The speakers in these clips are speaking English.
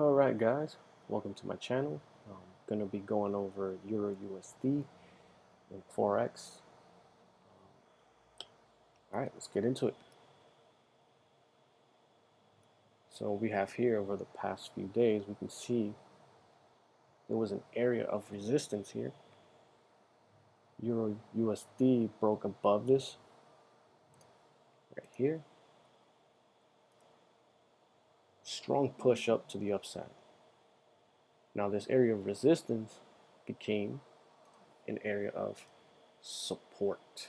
Alright guys, welcome to my channel. I'm going to be going over Eurusd and Forex. Alright, let's get into it. So we have here over the past few days, we can see there was an area of resistance here. Eurusd broke above this right here. Strong push up to the upside. Now this area of resistance became an area of support.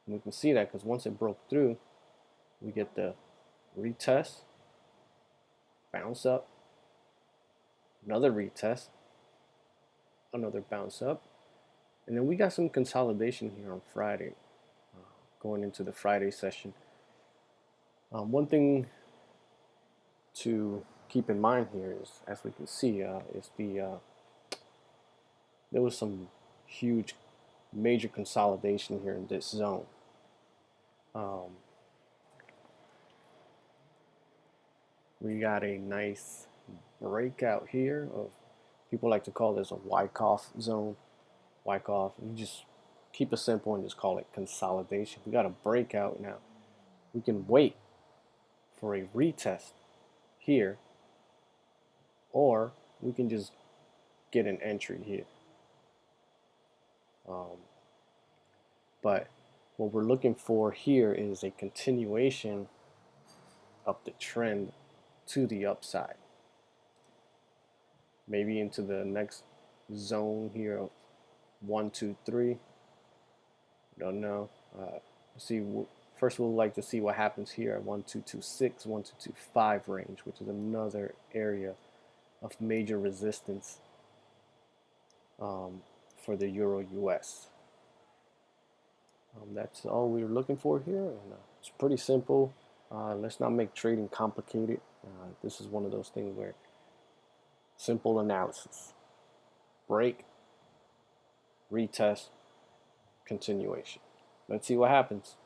And we can see that because once it broke through, we get the retest, bounce up, another retest, another bounce up, and then we got some consolidation here on Friday, going into the Friday session. One thing to keep in mind here is, as we can see, there was some huge major consolidation here in this zone. We got a nice breakout here of, people like to call this a Wyckoff zone. Wyckoff, you just keep it simple and just call it consolidation. We got a breakout now. We can wait for a retest here, or we can just get an entry here. But what we're looking for here is a continuation of the trend to the upside, maybe into the next zone here of 1, 2, 3. Don't know. See, first we'll like to see what happens here at 1226, 1225 range, which is another area of major resistance for the Euro US. That's all we're looking for here, and it's pretty simple. Let's not make trading complicated. This is one of those things where simple analysis: break, retest, continuation. Let's see what happens.